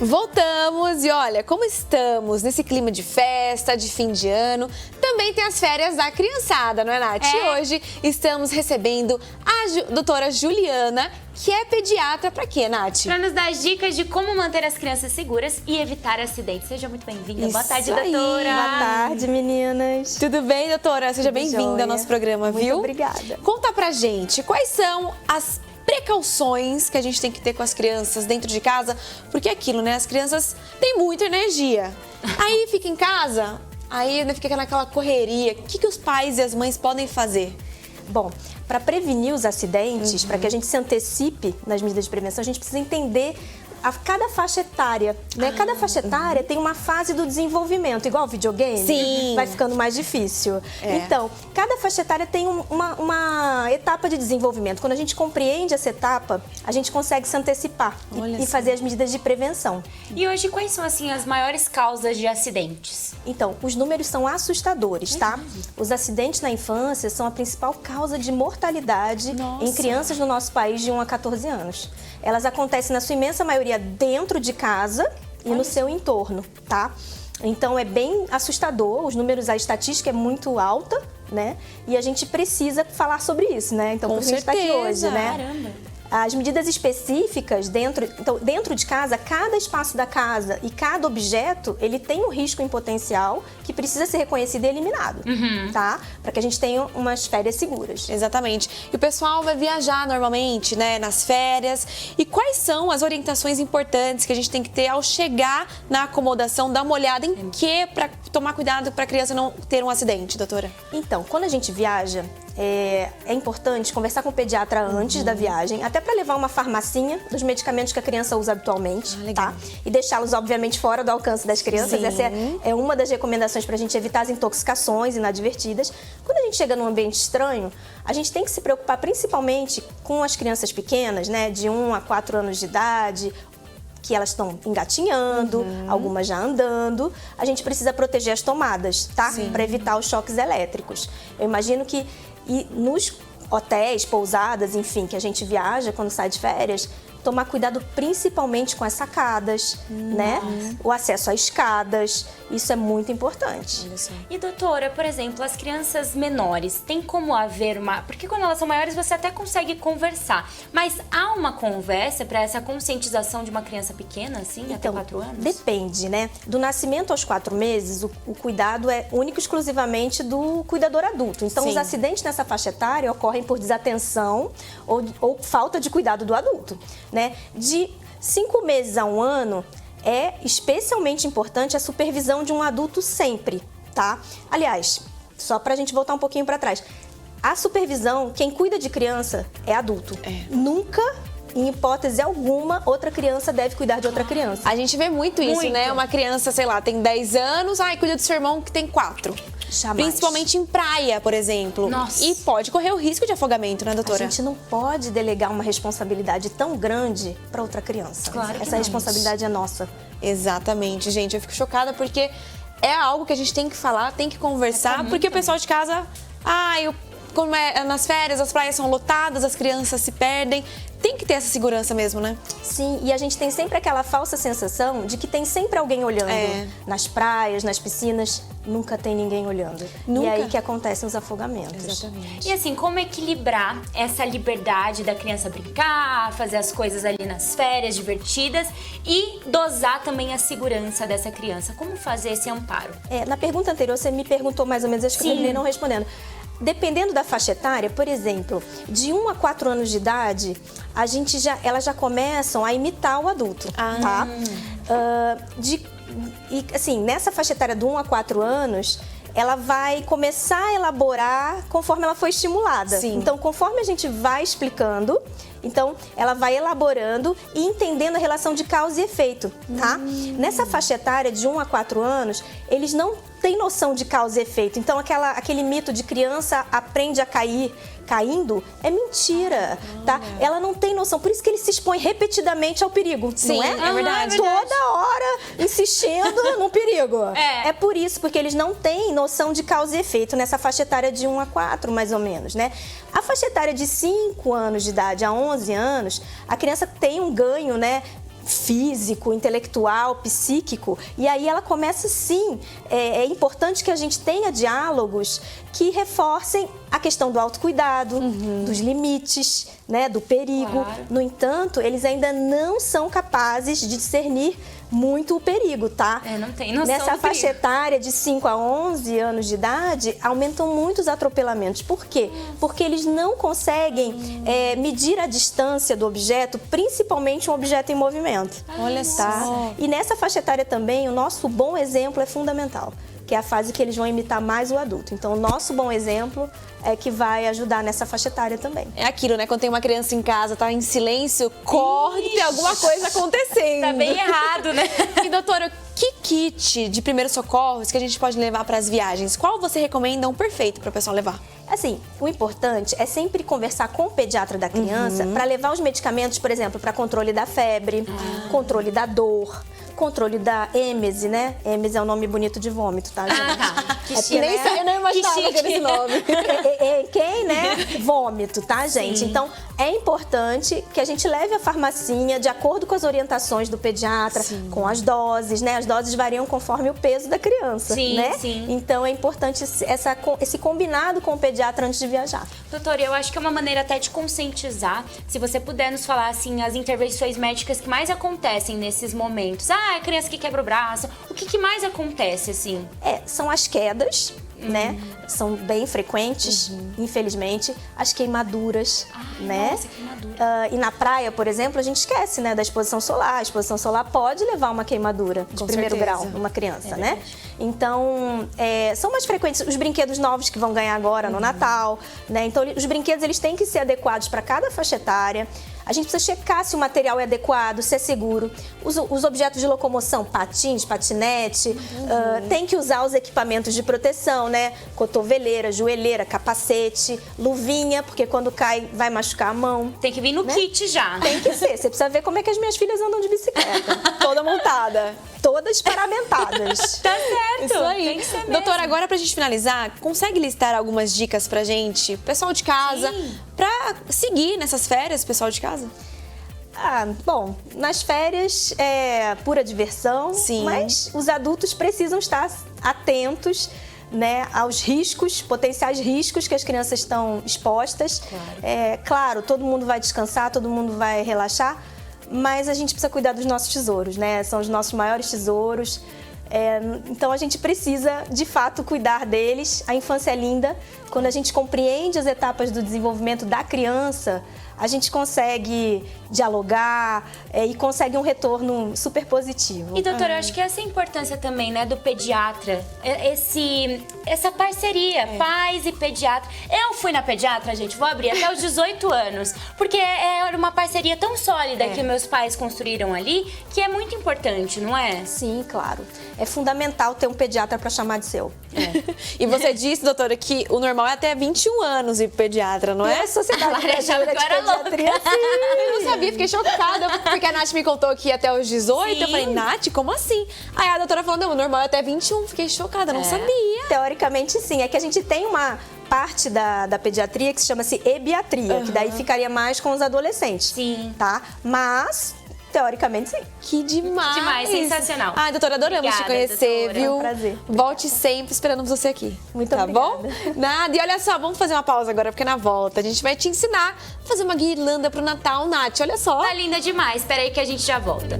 Voltamos e olha, como estamos nesse clima de festa, de fim de ano, também tem as férias da criançada, não é, Nath? E hoje estamos recebendo a doutora Juliana, que é pediatra, pra quê, Nath? Para nos dar dicas de como manter as crianças seguras e evitar acidentes. Seja muito bem-vinda. Boa tarde, aí. doutora. Boa tarde, meninas. Tudo bem, doutora? Seja bem-vinda ao nosso programa, Muito viu? obrigada. Conta pra gente, quais são as precauções que a gente tem que ter com as crianças dentro de casa, porque é aquilo, né? As crianças têm muita energia. Aí fica em casa, aí fica naquela correria. O que os pais e as mães podem fazer? Bom, para prevenir os acidentes, para que a gente se antecipe nas medidas de prevenção, a gente precisa entender cada faixa etária, né? Cada faixa etária tem uma fase do desenvolvimento, igual videogame. Sim. Vai ficando mais difícil. É. Então, cada faixa etária tem uma etapa de desenvolvimento. Quando a gente compreende essa etapa, a gente consegue se antecipar e fazer as medidas de prevenção. E hoje, quais são, assim, as maiores causas de acidentes? Então, os números são assustadores, tá? Os acidentes na infância são a principal causa de mortalidade em crianças no nosso país de 1 a 14 anos. Elas acontecem, na sua imensa maioria, dentro de casa e no seu entorno, tá? Então, é bem assustador. Os números, a estatística é muito alta, né? E a gente precisa falar sobre isso, né? Então, por isso a gente está aqui hoje, né? Caramba! As medidas específicas dentro de casa, cada espaço da casa e cada objeto, ele tem um risco em potencial que precisa ser reconhecido e eliminado, tá? Para que a gente tenha umas férias seguras. Exatamente. E o pessoal vai viajar normalmente, né, nas férias. E quais são as orientações importantes que a gente tem que ter ao chegar na acomodação? Dar uma olhada em que para tomar cuidado para a criança não ter um acidente, doutora? Então, quando a gente viaja, é importante conversar com o pediatra antes da viagem, até para levar uma farmacinha dos medicamentos que a criança usa habitualmente, tá? E deixá-los, obviamente, fora do alcance das crianças. Sim. Essa é uma das recomendações para a gente evitar as intoxicações inadvertidas. Quando a gente chega num ambiente estranho, a gente tem que se preocupar principalmente com as crianças pequenas, né, de 1 a 4 anos de idade, que elas estão engatinhando, algumas já andando. A gente precisa proteger as tomadas, tá? Para evitar os choques elétricos. Eu imagino que nos hotéis, pousadas, enfim, que a gente viaja quando sai de férias, tomar cuidado principalmente com as sacadas, né? O acesso a escadas, isso é muito importante. E doutora, por exemplo, as crianças menores, tem como haver uma... Porque quando elas são maiores você até consegue conversar, mas há uma conversa para essa conscientização de uma criança pequena, assim, até 4 anos? Depende, né? Do nascimento aos 4 meses, o cuidado é único e exclusivamente do cuidador adulto. Então, os acidentes nessa faixa etária ocorrem por desatenção ou falta de cuidado do adulto, né? De 5 meses a 1 ano, é especialmente importante a supervisão de um adulto sempre, tá? Aliás, só pra gente voltar um pouquinho pra trás, a supervisão, quem cuida de criança é adulto. Nunca, em hipótese alguma, outra criança deve cuidar de outra criança. A gente vê muito isso, né? Uma criança, sei lá, tem 10 anos, cuida do seu irmão que tem 4. Jamais. Principalmente em praia, por exemplo. Nossa. E pode correr o risco de afogamento, né, doutora? A gente não pode delegar uma responsabilidade tão grande para outra criança. Claro que Essa não. responsabilidade é nossa. Exatamente, gente. Eu fico chocada porque é algo que a gente tem que falar, tem que conversar, porque o pessoal de casa, como nas férias, as praias são lotadas, as crianças se perdem. Tem que ter essa segurança mesmo, né? Sim, e a gente tem sempre aquela falsa sensação de que tem sempre alguém olhando. Nas praias, nas piscinas, nunca tem ninguém olhando. Nunca. E é aí que acontecem os afogamentos. Exatamente. E assim, como equilibrar essa liberdade da criança brincar, fazer as coisas ali nas férias divertidas e dosar também a segurança dessa criança? Como fazer esse amparo? Na pergunta anterior, você me perguntou mais ou menos, acho que eu terminei não respondendo. Dependendo da faixa etária, por exemplo, de 1 a 4 anos de idade, elas já começam a imitar o adulto, tá? Assim, nessa faixa etária de 1 a 4 anos, ela vai começar a elaborar conforme ela foi estimulada. Sim. Então, conforme a gente vai explicando, então ela vai elaborando e entendendo a relação de causa e efeito, tá? Nessa faixa etária de 1 a 4 anos, eles não têm noção de causa e efeito. Então, aquele mito de criança aprende a cair caindo é mentira, tá? Ela não tem noção, por isso que ele se expõe repetidamente ao perigo, Sim, não é? é verdade. Toda hora insistindo no perigo. É por isso, porque eles não têm noção de causa e efeito nessa faixa etária de 1 a 4, mais ou menos, né? A faixa etária de 5 anos de idade a 11 anos, a criança tem um ganho, né, físico, intelectual, psíquico. E aí ela começa, sim, é importante que a gente tenha diálogos que reforcem a questão do autocuidado, dos limites, né, do perigo. Claro. No entanto, eles ainda não são capazes de discernir muito o perigo, tá? Não tem noção Nessa do faixa perigo. etária de 5 a 11 anos de idade, aumentam muito os atropelamentos. Por quê? Porque eles não conseguem medir a distância do objeto, principalmente um objeto em movimento. Olha Tá? só. E nessa faixa etária também, o nosso bom exemplo é fundamental, que é a fase que eles vão imitar mais o adulto. Então, o nosso bom exemplo é que vai ajudar nessa faixa etária também. É aquilo, né? Quando tem uma criança em casa, tá em silêncio, corre que tem alguma coisa acontecendo. Tá bem errado, né? E doutora, que kit de primeiros socorros que a gente pode levar para as viagens? Qual você recomenda um perfeito para o pessoal levar? Assim, o importante é sempre conversar com o pediatra da criança para levar os medicamentos, por exemplo, para controle da febre, controle da dor, controle da êmese, né? Êmese é um nome bonito de vômito, tá, gente? Que É chique. porque, né? Eu não imaginava Que que era esse nome. Quem, né? Vômito, tá, gente? Sim. Então, é importante que a gente leve a farmacinha de acordo com as orientações do pediatra, com as doses, né? As doses variam conforme o peso da criança, Sim, né? sim. Então, é importante esse combinado com o pediatra antes de viajar. Doutora, eu acho que é uma maneira até de conscientizar. Se você puder nos falar, assim, as intervenções médicas que mais acontecem nesses momentos. Ah, a criança que quebra o braço. O que mais acontece, assim? São as quedas, né? São bem frequentes, infelizmente. As queimaduras, né? Nossa, queimadura. E na praia, por exemplo, a gente esquece, né, da exposição solar. A exposição solar pode levar a uma queimadura de Com primeiro certeza. grau numa criança, né? Então, são mais frequentes os brinquedos novos que vão ganhar agora no Natal, né? Então, os brinquedos eles têm que ser adequados para cada faixa etária. A gente precisa checar se o material é adequado, se é seguro. Os objetos de locomoção, patins, patinete, tem que usar os equipamentos de proteção, né? Cotoveleira, joelheira, capacete, luvinha, porque quando cai vai machucar a mão. Tem que vir no kit já. Tem que ser. Você precisa ver como é que as minhas filhas andam de bicicleta. Toda montada. Todas paramentadas. Tá certo. Isso aí. Tem que ser mesmo. Doutora, agora pra gente finalizar, consegue listar algumas dicas pra gente, pessoal de casa, Sim. pra seguir nessas férias, pessoal de casa? Bom, nas férias é pura diversão, Sim. mas os adultos precisam estar atentos, né, aos riscos, potenciais riscos que as crianças estão expostas. Claro, todo mundo vai descansar, todo mundo vai relaxar, mas a gente precisa cuidar dos nossos tesouros, né? São os nossos maiores tesouros. Então a gente precisa, de fato, cuidar deles. A infância é linda. Quando a gente compreende as etapas do desenvolvimento da criança, a gente consegue dialogar e consegue um retorno super positivo. E, doutora, eu acho que essa é a importância também, né, do pediatra. Essa parceria, pais e pediatra. Eu fui na pediatra, gente, vou abrir até os 18 anos. Porque é uma parceria tão sólida que meus pais construíram ali, que é muito importante, não é? Sim, claro. É fundamental ter um pediatra para chamar de seu. E você disse, doutora, que o normal é até 21 anos ir pro pediatra, não é? A Sociedade Lara achava Brasileira que eu de era Pediatria, louca. Eu não sabia, fiquei chocada, porque a Nath me contou que ia até os 18. Eu Sim. falei, Nath, como assim? Aí a doutora falou, não, o normal é até 21. Fiquei chocada, não sabia. teoricamente, sim. É que a gente tem uma parte da pediatria que se chama-se ebiatria, que daí ficaria mais com os adolescentes. Sim. Tá? Mas, teoricamente, sim. Que demais. Demais, sensacional. Ai, doutora, adoramos te Obrigada, conhecer, doutora. viu? É um prazer. Volte sempre, esperamos você aqui. Muito tá obrigada. bom? Nada. E olha só, vamos fazer uma pausa agora, porque na volta a gente vai te ensinar a fazer uma guirlanda pro Natal, Nath. Olha só. Tá linda demais. Espera aí que a gente já volta.